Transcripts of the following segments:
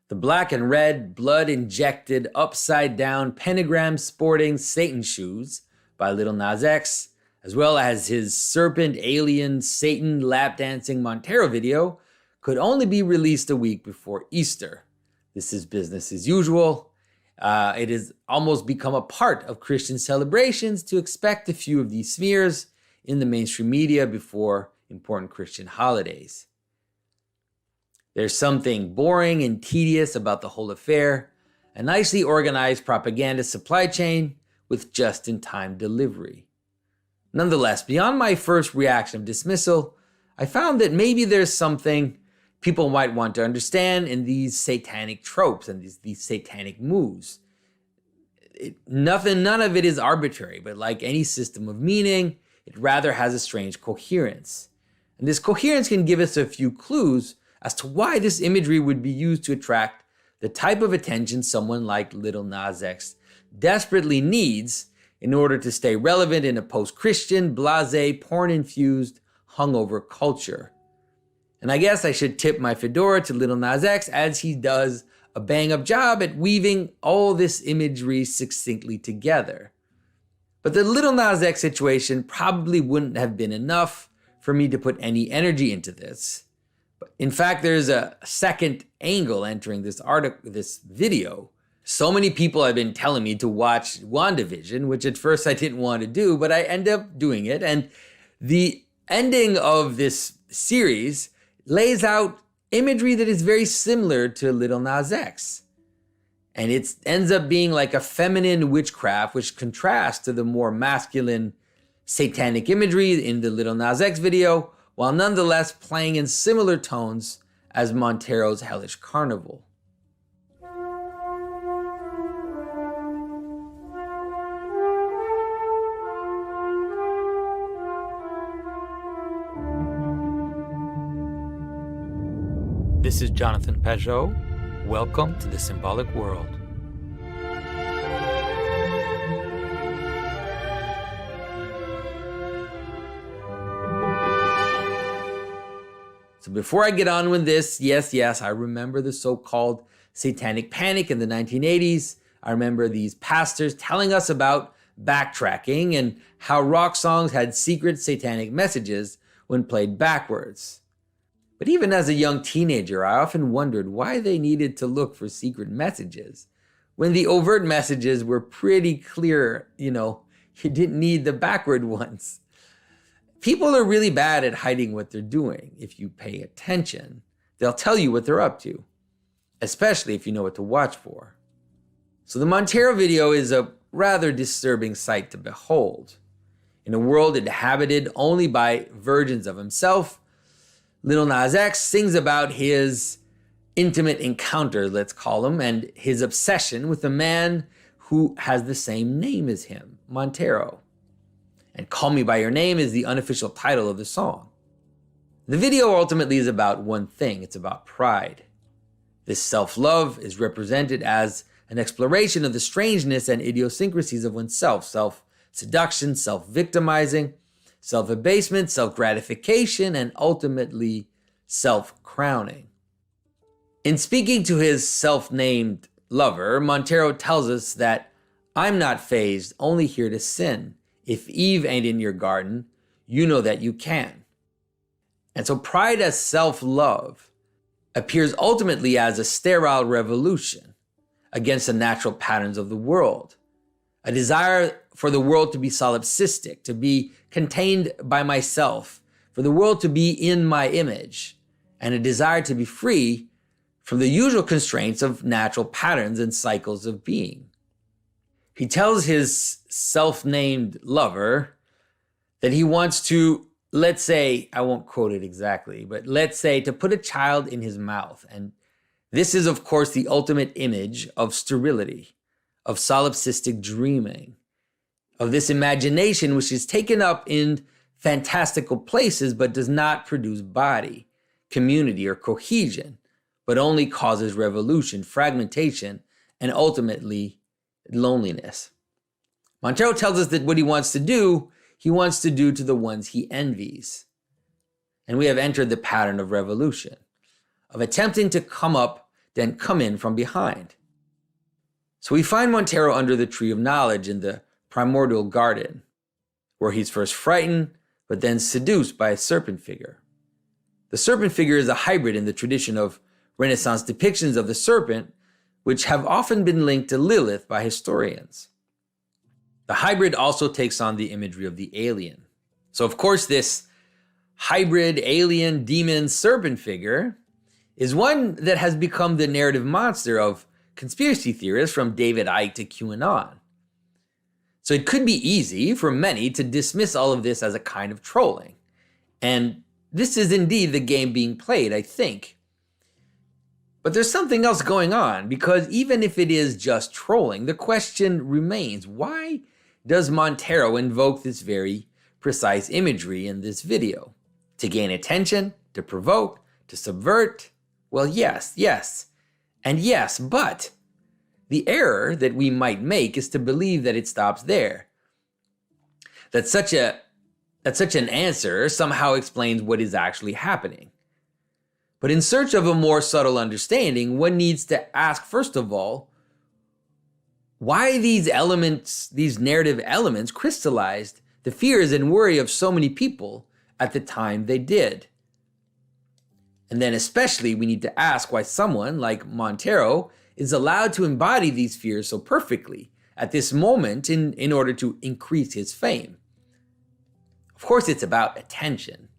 The black and red, blood-injected, upside-down, pentagram-sporting Satan shoes by Lil Nas X, as well as his serpent, alien, Satan lap-dancing Montero video, could only be released a week before Easter. This is business as usual. It has almost become a part of Christian celebrations to expect a few of these smears in the mainstream media before important Christian holidays. There's something boring and tedious about the whole affair, a nicely organized propaganda supply chain with just-in-time delivery. Nonetheless, beyond my first reaction of dismissal, I found that maybe there's something people might want to understand in these satanic tropes and these satanic moves. None of it is arbitrary, but like any system of meaning, it rather has a strange coherence. And this coherence can give us a few clues as to why this imagery would be used to attract the type of attention someone like Lil Nas X desperately needs in order to stay relevant in a post-Christian, blasé, porn-infused, hungover culture. And I guess I should tip my fedora to Lil Nas X, as he does a bang-up job at weaving all this imagery succinctly together. But the Lil Nas X situation probably wouldn't have been enough for me to put any energy into this. In fact, there's a second angle entering this video. So many people have been telling me to watch WandaVision, which at first I didn't want to do, but I ended up doing it. And the ending of this series lays out imagery that is very similar to Lil Nas X. And it ends up being like a feminine witchcraft, which contrasts to the more masculine satanic imagery in the Lil Nas X video, while nonetheless playing in similar tones as Montero's Hellish Carnival. This is Jonathan Pajot. Welcome to the Symbolic World. So before I get on with this, yes, I remember the so-called satanic panic in the 1980s. I remember these pastors telling us about backtracking and how rock songs had secret satanic messages when played backwards. But even as a young teenager, I often wondered why they needed to look for secret messages when the overt messages were pretty clear. You didn't need the backward ones. People are really bad at hiding what they're doing. If you pay attention, they'll tell you what they're up to, especially if you know what to watch for. So the Montero video is a rather disturbing sight to behold. In a world inhabited only by virgins of himself, Lil Nas X sings about his intimate encounter, let's call him, and his obsession with a man who has the same name as him, Montero. And Call Me By Your Name is the unofficial title of the song. The video ultimately is about one thing. It's about pride. This self-love is represented as an exploration of the strangeness and idiosyncrasies of oneself, self-seduction, self-victimizing, self-abasement, self-gratification, and ultimately self-crowning. In speaking to his self-named lover, Montero tells us that I'm not fazed, only here to sin. If Eve ain't in your garden, you know that you can. And so pride as self-love appears ultimately as a sterile revolution against the natural patterns of the world, a desire for the world to be solipsistic, to be contained by myself, for the world to be in my image, and a desire to be free from the usual constraints of natural patterns and cycles of being. He tells his self-named lover that he wants to, let's say, I won't quote it exactly, but let's say to put a child in his mouth. And this is, of course, the ultimate image of sterility, of solipsistic dreaming, of this imagination which is taken up in fantastical places but does not produce body, community, or cohesion, but only causes revolution, fragmentation, and ultimately loneliness. Montero tells us that what he wants to do to the ones he envies. And we have entered the pattern of revolution, of attempting to come up then come in from behind. So we find Montero under the tree of knowledge in the primordial garden, where he's first frightened, but then seduced by a serpent figure. The serpent figure is a hybrid in the tradition of Renaissance depictions of the serpent, which have often been linked to Lilith by historians. The hybrid also takes on the imagery of the alien. So of course, this hybrid alien demon serpent figure is one that has become the narrative monster of conspiracy theorists from David Icke to QAnon. So it could be easy for many to dismiss all of this as a kind of trolling. And this is indeed the game being played, I think. But there's something else going on, because even if it is just trolling, the question remains, why does Montero invoke this very precise imagery in this video? To gain attention? To provoke? To subvert? Well, yes, and yes, but the error that we might make is to believe that it stops there. That such an answer somehow explains what is actually happening. But in search of a more subtle understanding, one needs to ask, first of all, why these elements, these narrative elements, crystallized the fears and worry of so many people at the time they did. And then especially we need to ask why someone like Montero is allowed to embody these fears so perfectly at this moment in order to increase his fame. Of course, it's about attention.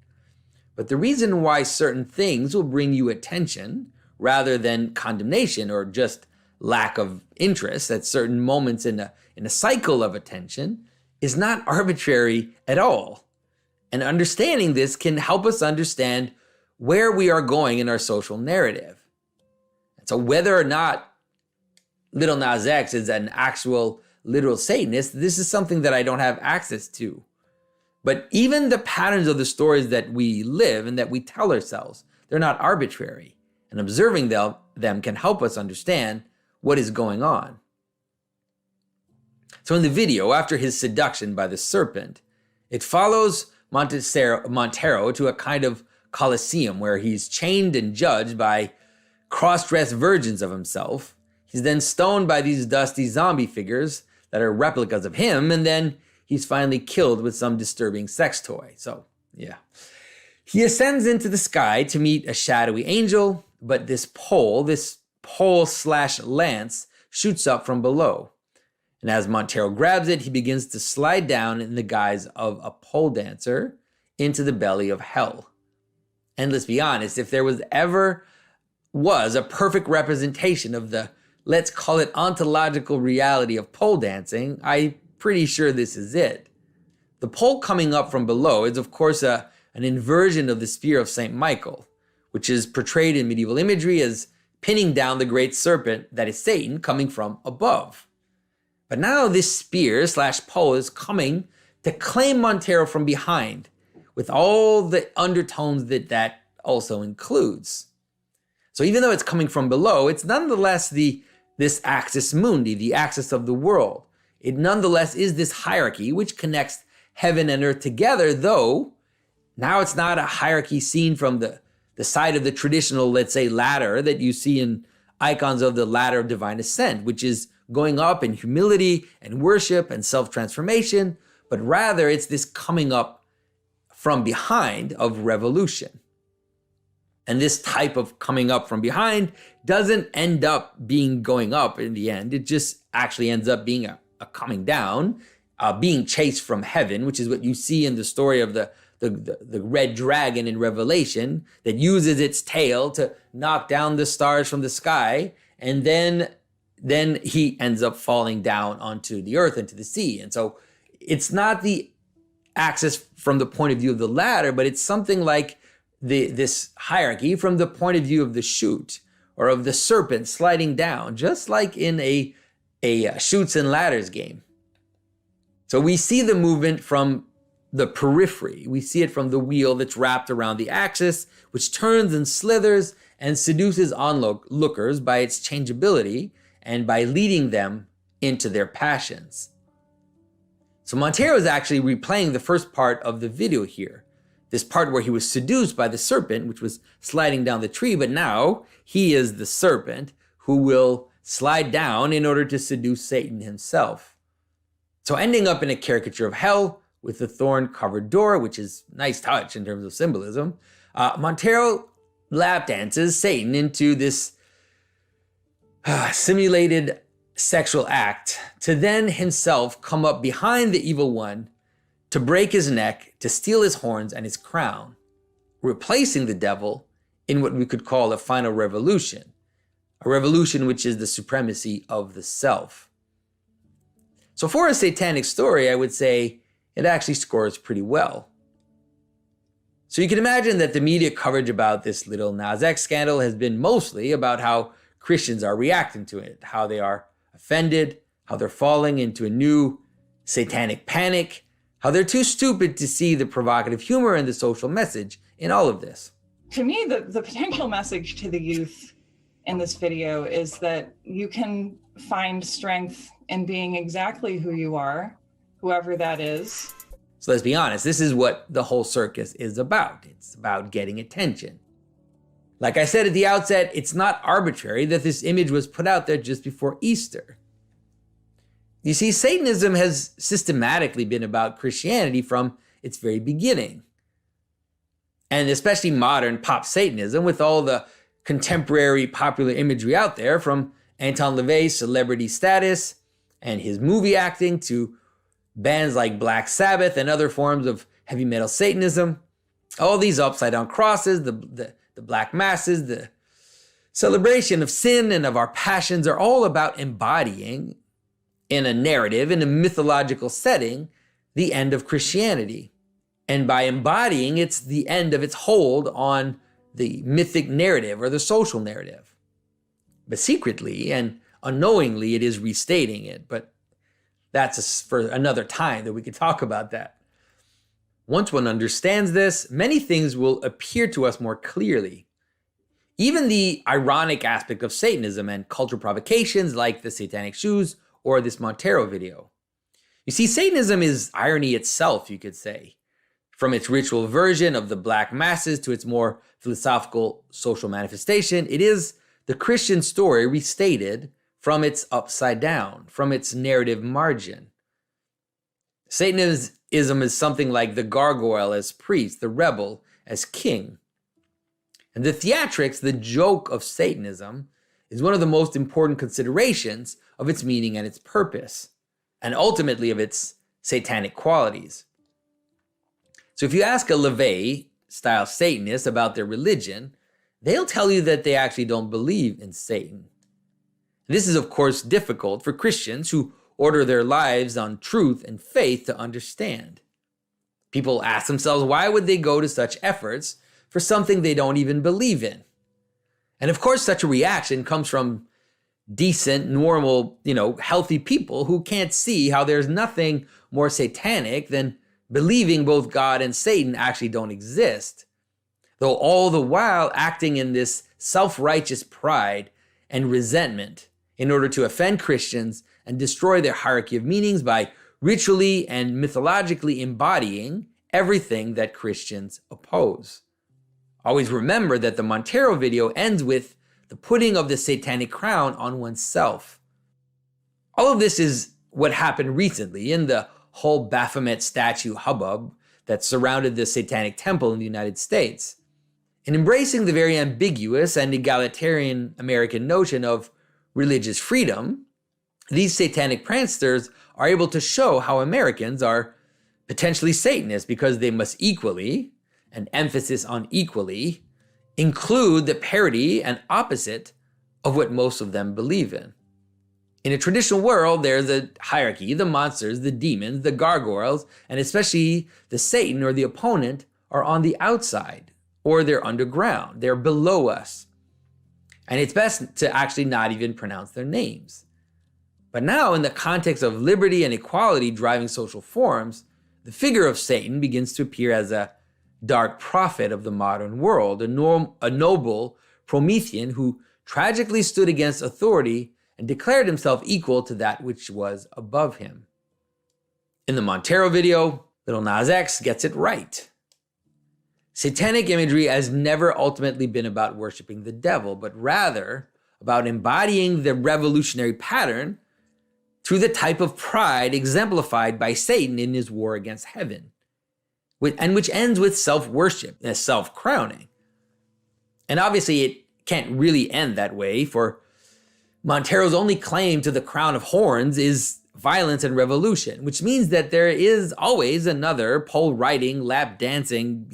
But the reason why certain things will bring you attention rather than condemnation or just lack of interest at certain moments in a cycle of attention is not arbitrary at all. And understanding this can help us understand where we are going in our social narrative. And so whether or not Lil Nas X is an actual literal Satanist, this is something that I don't have access to. But even the patterns of the stories that we live and that we tell ourselves, they're not arbitrary. And observing them can help us understand what is going on. So in the video, after his seduction by the serpent, it follows Montero to a kind of Colosseum where he's chained and judged by cross-dressed versions of himself. He's then stoned by these dusty zombie figures that are replicas of him, and then he's finally killed with some disturbing sex toy. So, yeah. He ascends into the sky to meet a shadowy angel, but this pole/lance shoots up from below. And as Montero grabs it, he begins to slide down in the guise of a pole dancer into the belly of hell. And let's be honest, if there was a perfect representation of the, let's call it ontological reality of pole dancing, I'm pretty sure this is it. The pole coming up from below is of course an inversion of the spear of St. Michael, which is portrayed in medieval imagery as pinning down the great serpent that is Satan coming from above. But now this spear/pole is coming to claim Montero from behind, with all the undertones that also includes. So even though it's coming from below, it's nonetheless this axis mundi, the axis of the world. It nonetheless is this hierarchy which connects heaven and earth together, though now it's not a hierarchy seen from the side of the traditional, let's say, ladder that you see in icons of the ladder of divine ascent, which is going up in humility and worship and self-transformation, but rather it's this coming up from behind of revolution. And this type of coming up from behind doesn't end up being going up in the end. It just actually ends up being a coming down, being chased from heaven, which is what you see in the story of the red dragon in Revelation that uses its tail to knock down the stars from the sky. And then he ends up falling down onto the earth and to the sea. And so it's not the axis from the point of view of the ladder, but it's something like this hierarchy from the point of view of the chute or of the serpent sliding down, just like in a chutes and ladders game. So we see the movement from the periphery. We see it from the wheel that's wrapped around the axis, which turns and slithers and seduces onlookers by its changeability and by leading them into their passions. So Montero is actually replaying the first part of the video here, this part where he was seduced by the serpent, which was sliding down the tree, but now he is the serpent who will slide down in order to seduce Satan himself. So ending up in a caricature of hell with the thorn-covered door, which is a nice touch in terms of symbolism, Montero lap dances Satan into this simulated sexual act to then himself come up behind the evil one to break his neck, to steal his horns and his crown, replacing the devil in what we could call a final revolution, a revolution which is the supremacy of the self. So for a satanic story, I would say it actually scores pretty well. So you can imagine that the media coverage about this Lil Nas X scandal has been mostly about how Christians are reacting to it, how they are offended, how they're falling into a new satanic panic, how they're too stupid to see the provocative humor and the social message in all of this. To me, the potential message to the youth in this video is that you can find strength in being exactly who you are, whoever that is. So let's be honest, this is what the whole circus is about. It's about getting attention. Like I said at the outset, it's not arbitrary that this image was put out there just before Easter. You see, Satanism has systematically been about Christianity from its very beginning. And especially modern pop Satanism, with all the contemporary popular imagery out there, from Anton LaVey's celebrity status and his movie acting to bands like Black Sabbath and other forms of heavy metal Satanism. All these upside down crosses, the black masses, the celebration of sin and of our passions are all about embodying in a narrative, in a mythological setting, the end of Christianity. And by embodying, it's the end of its hold on the mythic narrative or the social narrative. But secretly and unknowingly, it is restating it. But that's for another time that we could talk about that. Once one understands this, many things will appear to us more clearly. Even the ironic aspect of Satanism and cultural provocations like the satanic shoes or this Montero video. You see, Satanism is irony itself, you could say. From its ritual version of the black masses to its more philosophical social manifestation, it is the Christian story restated from its upside down, from its narrative margin. Satanism is something like the gargoyle as priest, the rebel as king. And the theatrics, the joke of Satanism, is one of the most important considerations of its meaning and its purpose, and ultimately of its satanic qualities. So if you ask a LaVey-style Satanist about their religion, they'll tell you that they actually don't believe in Satan. This is, of course, difficult for Christians who order their lives on truth and faith to understand. People ask themselves, why would they go to such efforts for something they don't even believe in? And of course, such a reaction comes from decent, normal, healthy people who can't see how there's nothing more satanic than believing both God and Satan actually don't exist, though all the while acting in this self-righteous pride and resentment in order to offend Christians and destroy their hierarchy of meanings by ritually and mythologically embodying everything that Christians oppose. Always remember that the Montero video ends with the putting of the satanic crown on oneself. All of this is what happened recently in the whole Baphomet statue hubbub that surrounded the Satanic Temple in the United States. In embracing the very ambiguous and egalitarian American notion of religious freedom, these satanic pranksters are able to show how Americans are potentially Satanists because they must equally, and emphasis on equally, include the parody and opposite of what most of them believe in. In a traditional world, there's a hierarchy. The monsters, the demons, the gargoyles, and especially the Satan or the opponent are on the outside, or they're underground. They're below us. And it's best to actually not even pronounce their names. But now, in the context of liberty and equality driving social forms, the figure of Satan begins to appear as a dark prophet of the modern world, a noble Promethean who tragically stood against authority and declared himself equal to that which was above him. In the Montero video, Lil Nas X gets it right. Satanic imagery has never ultimately been about worshiping the devil, but rather about embodying the revolutionary pattern through the type of pride exemplified by Satan in his war against heaven, and which ends with self-worship and self-crowning. And obviously it can't really end that way, for Montero's only claim to the crown of horns is violence and revolution, which means that there is always another pole-riding, lap-dancing,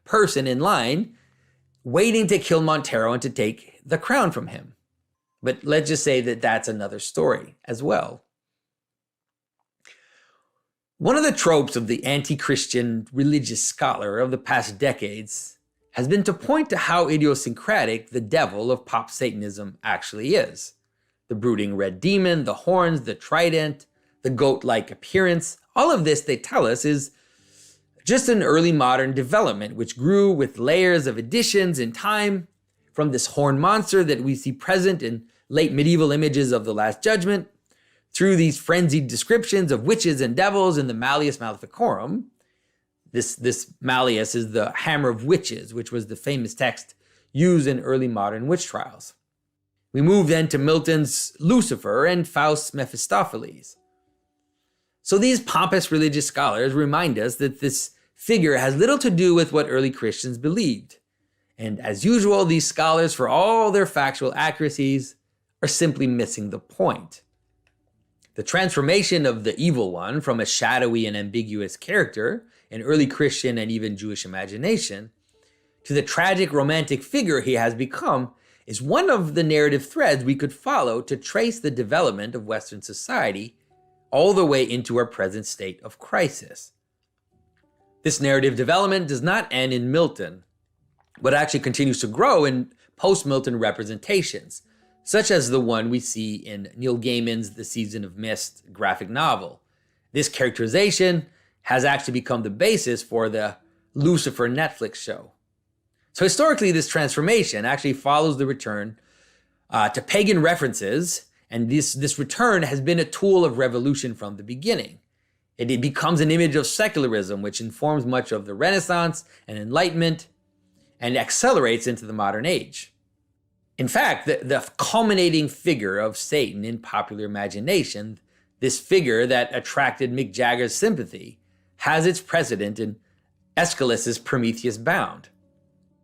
person in line waiting to kill Montero and to take the crown from him. But let's just say that that's another story as well. One of the tropes of the anti-Christian religious scholar of the past decades has been to point to how idiosyncratic the devil of pop Satanism actually is. The brooding red demon, the horns, the trident, the goat-like appearance, all of this, they tell us, is just an early modern development which grew with layers of additions in time, from this horn monster that we see present in late medieval images of the Last Judgment, through these frenzied descriptions of witches and devils in the Malleus Maleficarum. This Malleus is the hammer of witches, which was the famous text used in early modern witch trials. We move then to Milton's Lucifer and Faust's Mephistopheles. So these pompous religious scholars remind us that this figure has little to do with what early Christians believed. And as usual, these scholars, for all their factual accuracies, are simply missing the point. The transformation of the evil one from a shadowy and ambiguous character in early Christian and even Jewish imagination to the tragic romantic figure he has become is one of the narrative threads we could follow to trace the development of Western society all the way into our present state of crisis. This narrative development does not end in Milton, but actually continues to grow in post-Milton representations, such as the one we see in Neil Gaiman's The Season of Mist graphic novel. This characterization has actually become the basis for the Lucifer Netflix show. So historically, this transformation actually follows the return to pagan references, and this return has been a tool of revolution from the beginning. It becomes an image of secularism, which informs much of the Renaissance and Enlightenment, and accelerates into the modern age. In fact, the culminating figure of Satan in popular imagination, this figure that attracted Mick Jagger's sympathy, has its precedent in Aeschylus's Prometheus Bound.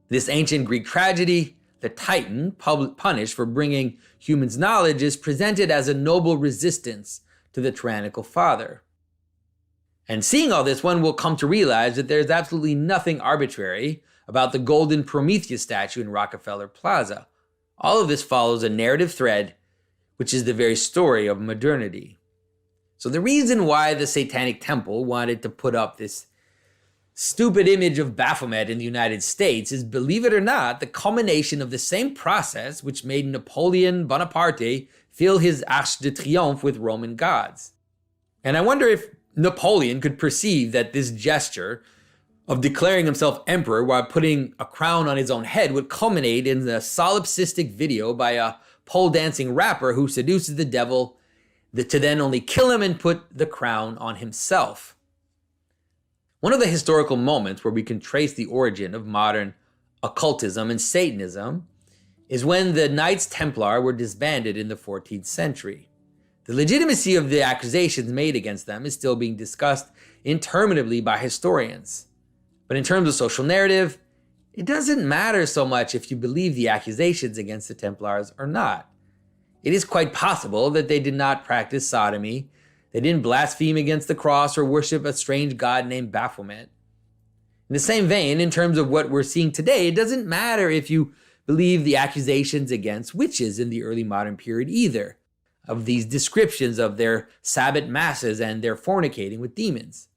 This ancient Greek tragedy, the Titan, punished for bringing humans knowledge, is presented as a noble resistance to the tyrannical father. And seeing all this, one will come to realize that there's absolutely nothing arbitrary about the golden Prometheus statue in Rockefeller Plaza. All of this follows a narrative thread, which is the very story of modernity. So the reason why the Satanic Temple wanted to put up this stupid image of Baphomet in the United States is, believe it or not, the culmination of the same process which made Napoleon Bonaparte fill his Arc de Triomphe with Roman gods. And I wonder if Napoleon could perceive that this gesture of declaring himself emperor while putting a crown on his own head would culminate in a solipsistic video by a pole dancing rapper who seduces the devil to then only kill him and put the crown on himself. One of the historical moments where we can trace the origin of modern occultism and Satanism is when the Knights Templar were disbanded in the 14th century. The legitimacy of the accusations made against them is still being discussed interminably by historians. But in terms of social narrative, it doesn't matter so much if you believe the accusations against the Templars or not. It is quite possible that they did not practice sodomy, they didn't blaspheme against the cross or worship a strange god named Baphomet. In the same vein, in terms of what we're seeing today, it doesn't matter if you believe the accusations against witches in the early modern period either, of these descriptions of their Sabbath masses and their fornicating with demons.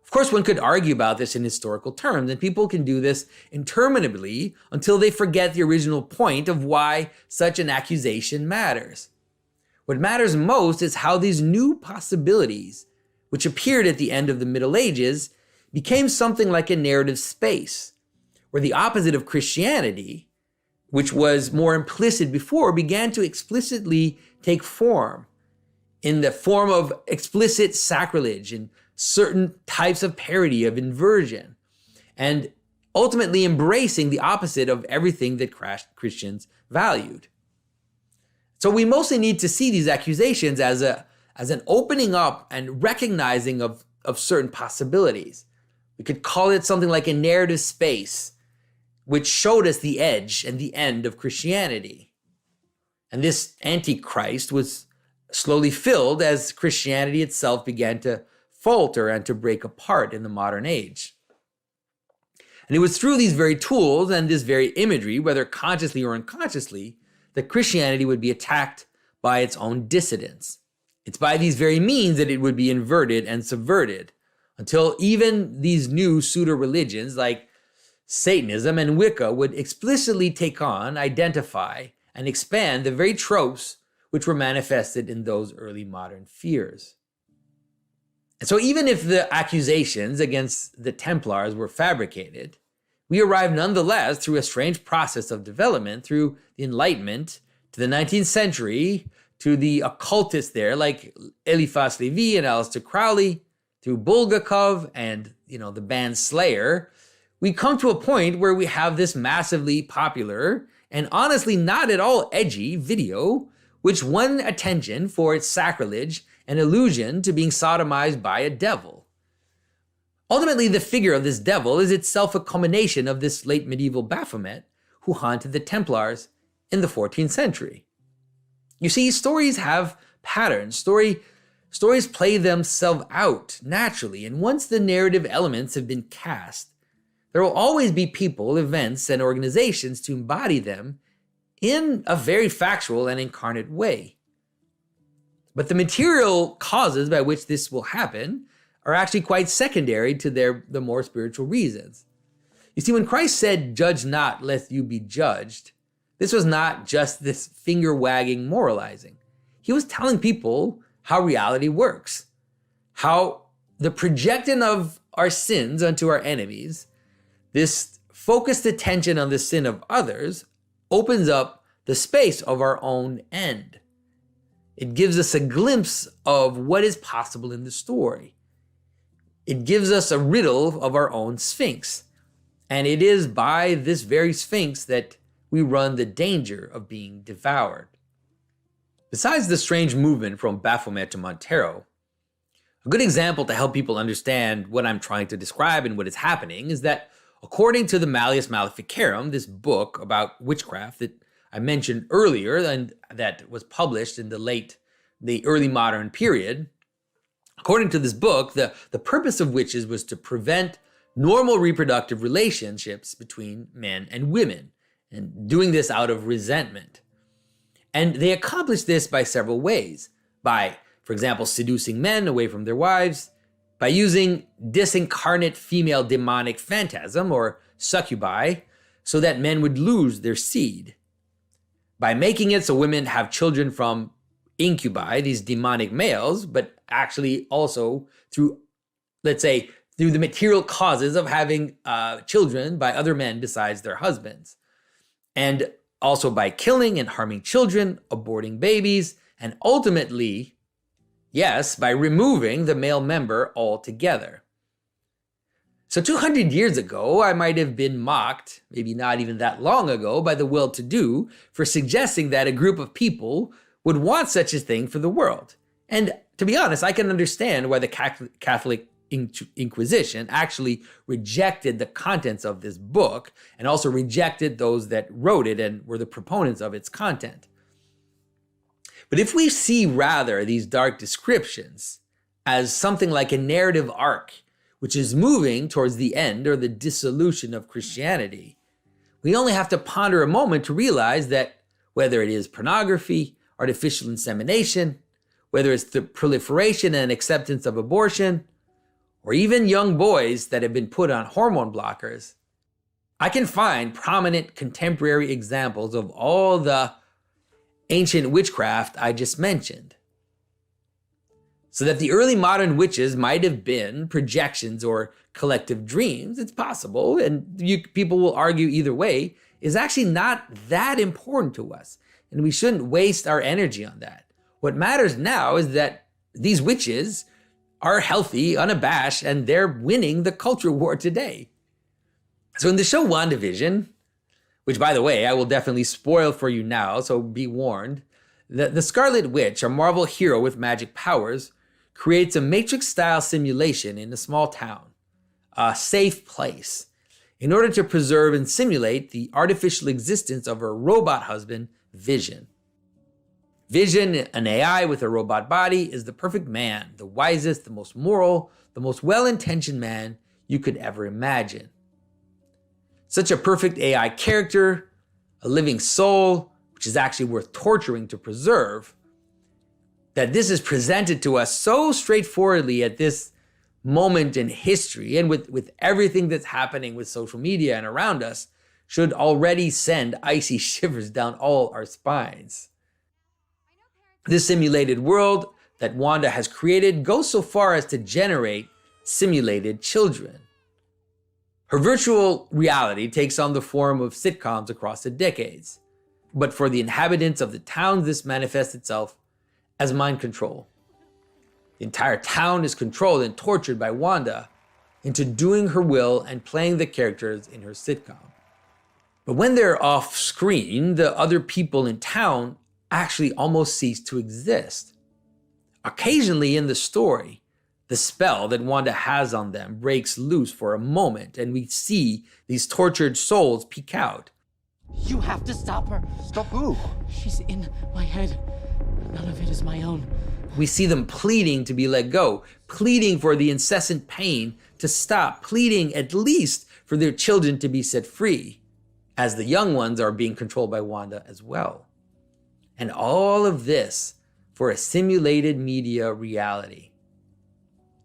Of course, one could argue about this in historical terms, and people can do this interminably until they forget the original point of why such an accusation matters. What matters most is how these new possibilities, which appeared at the end of the Middle Ages, became something like a narrative space, where the opposite of Christianity, which was more implicit before, began to explicitly take form in the form of explicit sacrilege and certain types of parody of inversion. And ultimately embracing the opposite of everything that Christians valued. So we mostly need to see these accusations as an opening up and recognizing of certain possibilities. We could call it something like a narrative space, which showed us the edge and the end of Christianity. And this Antichrist was slowly filled as Christianity itself began to falter and to break apart in the modern age. And it was through these very tools and this very imagery, whether consciously or unconsciously, that Christianity would be attacked by its own dissidents. It's by these very means that it would be inverted and subverted, until even these new pseudo-religions like Satanism and Wicca would explicitly take on, identify, and expand the very tropes which were manifested in those early modern fears. And so even if the accusations against the Templars were fabricated, we arrive nonetheless through a strange process of development through the Enlightenment to the 19th century, to the occultists there like Eliphas Levi and Aleister Crowley, through Bulgakov and the band Slayer. We come to a point where we have this massively popular and honestly not at all edgy video, which won attention for its sacrilege and allusion to being sodomized by a devil. Ultimately, the figure of this devil is itself a culmination of this late medieval Baphomet who haunted the Templars in the 14th century. You see, stories have patterns. Stories play themselves out naturally, and once the narrative elements have been cast, there will always be people, events, and organizations to embody them in a very factual and incarnate way. But the material causes by which this will happen are actually quite secondary to the more spiritual reasons. You see, when Christ said, "Judge not, lest you be judged," this was not just this finger-wagging moralizing. He was telling people how reality works, how the projection of our sins unto our enemies, this focused attention on the sin of others, opens up the space of our own end. It gives us a glimpse of what is possible in the story. It gives us a riddle of our own Sphinx. And it is by this very Sphinx that we run the danger of being devoured. Besides the strange movement from Baphomet to Montero, a good example to help people understand what I'm trying to describe and what is happening is that according to the Malleus Maleficarum, this book about witchcraft that I mentioned earlier and that was published in the early modern period, according to this book, the purpose of witches was to prevent normal reproductive relationships between men and women, and doing this out of resentment. And they accomplished this by several ways. By, for example, seducing men away from their wives, by using disincarnate female demonic phantasm or succubi so that men would lose their seed, by making it so women have children from incubi, these demonic males, but actually also through, let's say, through the material causes of having children by other men besides their husbands. And also by killing and harming children, aborting babies, and ultimately, yes, by removing the male member altogether. So 200 years ago, I might have been mocked, maybe not even that long ago, by the well-to-do for suggesting that a group of people would want such a thing for the world. And to be honest, I can understand why the Catholic Inquisition actually rejected the contents of this book and also rejected those that wrote it and were the proponents of its content. But if we see rather these dark descriptions as something like a narrative arc which is moving towards the end or the dissolution of Christianity, we only have to ponder a moment to realize that whether it is pornography, artificial insemination, whether it's the proliferation and acceptance of abortion, or even young boys that have been put on hormone blockers, I can find prominent contemporary examples of all the ancient witchcraft I just mentioned. So that the early modern witches might have been projections or collective dreams, it's possible, and people will argue either way, is actually not that important to us, and we shouldn't waste our energy on that. What matters now is that these witches are healthy, unabashed, and they're winning the culture war today. So in the show WandaVision, which by the way, I will definitely spoil for you now, so be warned, the Scarlet Witch, a Marvel hero with magic powers, creates a Matrix-style simulation in a small town, a safe place, in order to preserve and simulate the artificial existence of her robot husband, Vision. Vision, an AI with a robot body, is the perfect man, the wisest, the most moral, the most well-intentioned man you could ever imagine. Such a perfect AI character, a living soul, which is actually worth torturing to preserve, that this is presented to us so straightforwardly at this moment in history and with everything that's happening with social media and around us, should already send icy shivers down all our spines. This simulated world that Wanda has created goes so far as to generate simulated children. Her virtual reality takes on the form of sitcoms across the decades. But for the inhabitants of the town, this manifests itself as mind control. The entire town is controlled and tortured by Wanda into doing her will and playing the characters in her sitcom. But when they're off screen, the other people in town actually almost cease to exist. Occasionally in the story, the spell that Wanda has on them breaks loose for a moment, and we see these tortured souls peek out. You have to stop her. Stop who? She's in my head. None of it is my own. We see them pleading to be let go, pleading for the incessant pain to stop, pleading at least for their children to be set free, as the young ones are being controlled by Wanda as well. And all of this for a simulated media reality.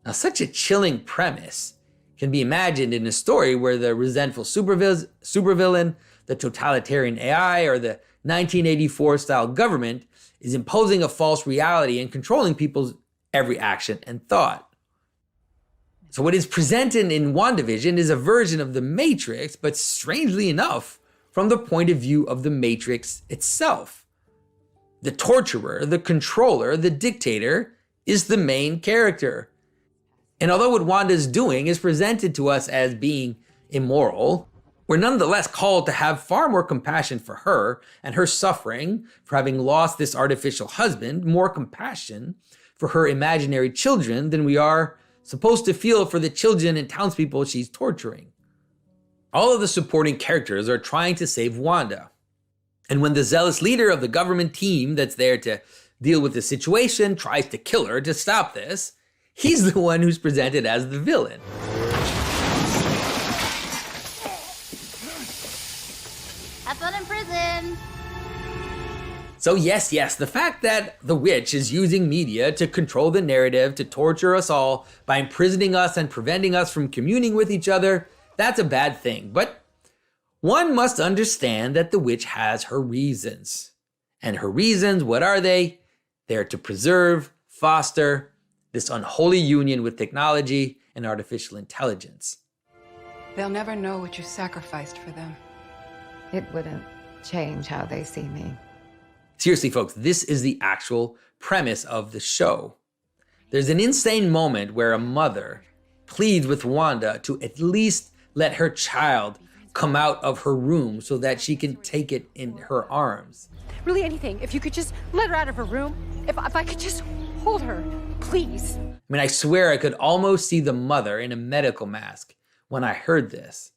Now, such a chilling premise can be imagined in a story where the resentful supervillain, the totalitarian AI, or the 1984-style government is imposing a false reality and controlling people's every action and thought. So what is presented in WandaVision is a version of the Matrix, but strangely enough, from the point of view of the Matrix itself. The torturer, the controller, the dictator is the main character. And although what Wanda's doing is presented to us as being immoral, we're nonetheless called to have far more compassion for her and her suffering for having lost this artificial husband, more compassion for her imaginary children than we are supposed to feel for the children and townspeople she's torturing. All of the supporting characters are trying to save Wanda. And when the zealous leader of the government team that's there to deal with the situation tries to kill her to stop this, he's the one who's presented as the villain. Have fun in prison. So yes, the fact that the witch is using media to control the narrative, to torture us all by imprisoning us and preventing us from communing with each other, that's a bad thing. But one must understand that the witch has her reasons. And her reasons, what are they? They're to preserve, foster this unholy union with technology and artificial intelligence. They'll never know what you sacrificed for them. It wouldn't change how they see me. Seriously, folks, this is the actual premise of the show. There's an insane moment where a mother pleads with Wanda to at least let her child come out of her room so that she can take it in her arms. Really anything. If you could just let her out of her room. If I could just hold her, please. I mean, I swear I could almost see the mother in a medical mask when I heard this.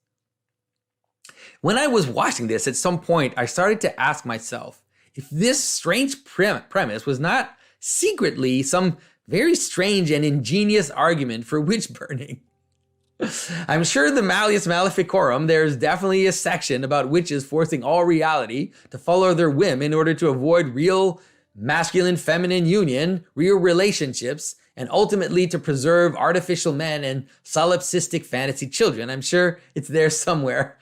When I was watching this, at some point, I started to ask myself if this strange premise was not secretly some very strange and ingenious argument for witch burning. I'm sure the Malleus Maleficorum, there's definitely a section about witches forcing all reality to follow their whim in order to avoid real masculine-feminine union, real relationships, and ultimately to preserve artificial men and solipsistic fantasy children. I'm sure it's there somewhere.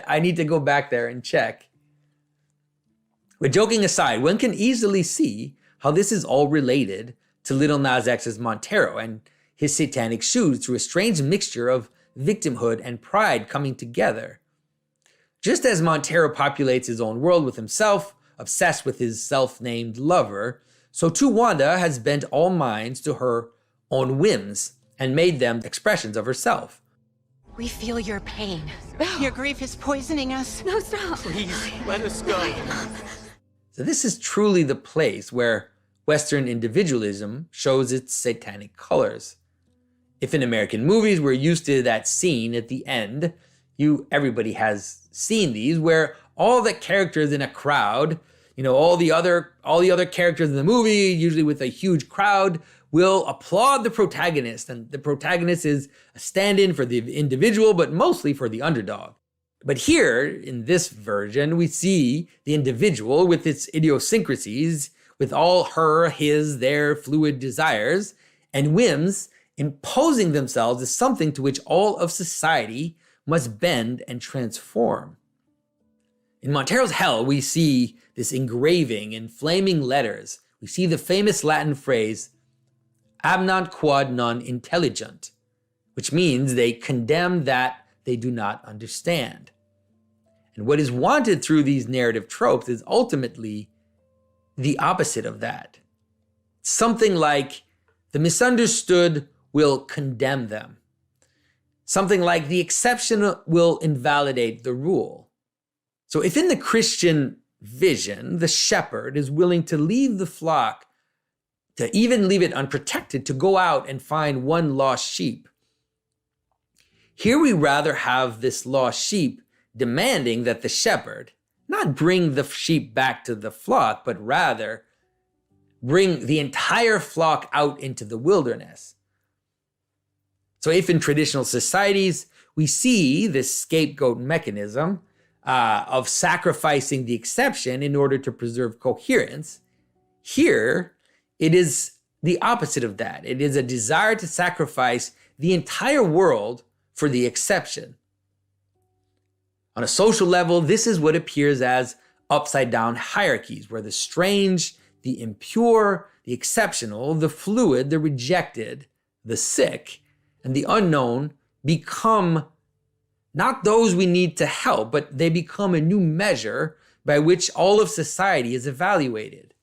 I need to go back there and check. But joking aside, one can easily see how this is all related to Lil Nas X's Montero and his satanic shoes through a strange mixture of victimhood and pride coming together. Just as Montero populates his own world with himself, obsessed with his self-named lover, so too Wanda has bent all minds to her own whims and made them expressions of herself. We feel your pain. Your grief is poisoning us. No, stop. Please, let us go. So this is truly the place where Western individualism shows its satanic colors. If in American movies we're used to that scene at the end, everybody has seen these, where all the characters in a crowd, all the other characters in the movie, usually with a huge crowd, will applaud the protagonist. And the protagonist is a stand-in for the individual, but mostly for the underdog. But here, in this version, we see the individual with its idiosyncrasies, with all her, his, their fluid desires and whims, imposing themselves as something to which all of society must bend and transform. In Montero's Hell, we see this engraving in flaming letters. We see the famous Latin phrase, "Abnant quod non intelligent," which means they condemn that they do not understand. And what is wanted through these narrative tropes is ultimately the opposite of that. Something like the misunderstood will condemn them. Something like the exception will invalidate the rule. So if in the Christian vision, the shepherd is willing to leave the flock, to even leave it unprotected, to go out and find one lost sheep, here we rather have this lost sheep demanding that the shepherd not bring the sheep back to the flock, but rather bring the entire flock out into the wilderness. So if in traditional societies, we see this scapegoat mechanism of sacrificing the exception in order to preserve coherence, here it is the opposite of that. It is a desire to sacrifice the entire world for the exception. On a social level, this is what appears as upside-down hierarchies, where the strange, the impure, the exceptional, the fluid, the rejected, the sick, and the unknown become not those we need to help, but they become a new measure by which all of society is evaluated.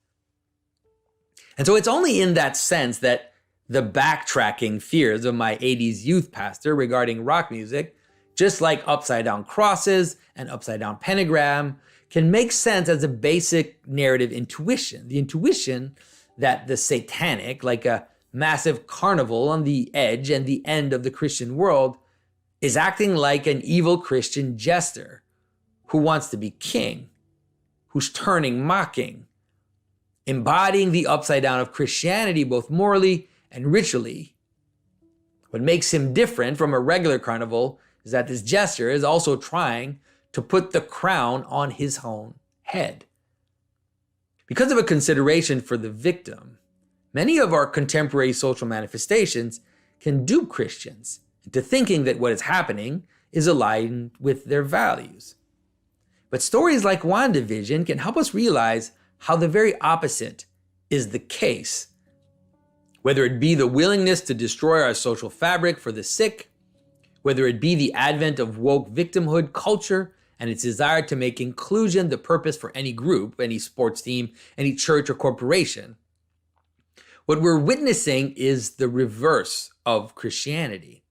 And so it's only in that sense that the backtracking fears of my 80s youth pastor regarding rock music, just like upside-down crosses and upside-down pentagram, can make sense as a basic narrative intuition. The intuition that the satanic, like a massive carnival on the edge and the end of the Christian world, is acting like an evil Christian jester who wants to be king, who's turning mocking, embodying the upside down of Christianity both morally and ritually. What makes him different from a regular carnival is that this jester is also trying to put the crown on his own head. Because of a consideration for the victim, many of our contemporary social manifestations can dupe Christians into thinking that what is happening is aligned with their values. But stories like WandaVision can help us realize how the very opposite is the case. Whether it be the willingness to destroy our social fabric for the sick, whether it be the advent of woke victimhood culture and its desire to make inclusion the purpose for any group, any sports team, any church or corporation, what we're witnessing is the reverse of Christianity.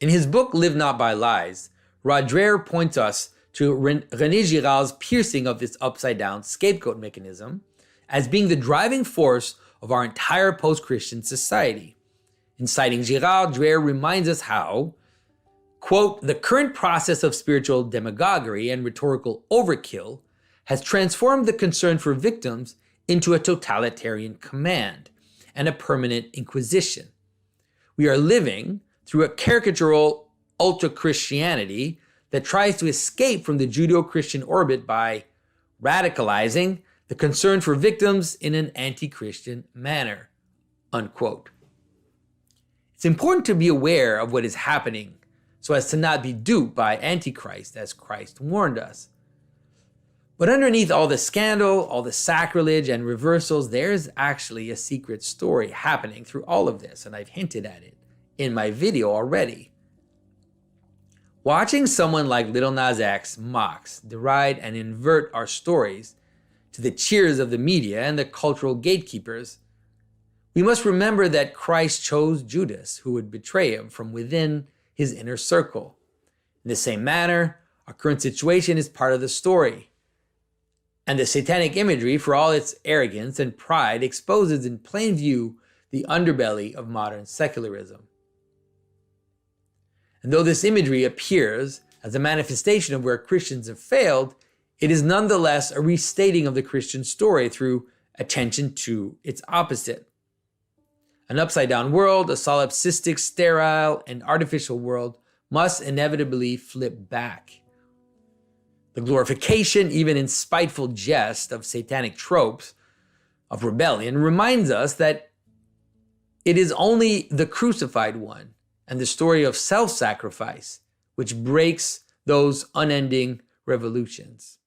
In his book, Live Not by Lies, Roder points us to René Girard's piercing of this upside-down scapegoat mechanism as being the driving force of our entire post-Christian society. In citing Girard, Dreher reminds us how, quote, the current process of spiritual demagoguery and rhetorical overkill has transformed the concern for victims into a totalitarian command and a permanent inquisition. We are living through a caricatural ultra-Christianity that tries to escape from the Judeo-Christian orbit by radicalizing the concern for victims in an anti-Christian manner, unquote. It's important to be aware of what is happening so as to not be duped by Antichrist, as Christ warned us. But underneath all the scandal, all the sacrilege and reversals, there's actually a secret story happening through all of this, and I've hinted at it in my video already. Watching someone like Lil Nas X mocks, deride, and invert our stories to the cheers of the media and the cultural gatekeepers, we must remember that Christ chose Judas, who would betray him from within his inner circle. In the same manner, our current situation is part of the story. And the satanic imagery, for all its arrogance and pride, exposes in plain view the underbelly of modern secularism. And though this imagery appears as a manifestation of where Christians have failed, it is nonetheless a restating of the Christian story through attention to its opposite. An upside-down world, a solipsistic, sterile, and artificial world must inevitably flip back. The glorification, even in spiteful jest, of satanic tropes of rebellion reminds us that it is only the crucified one and the story of self-sacrifice which breaks those unending revolutions.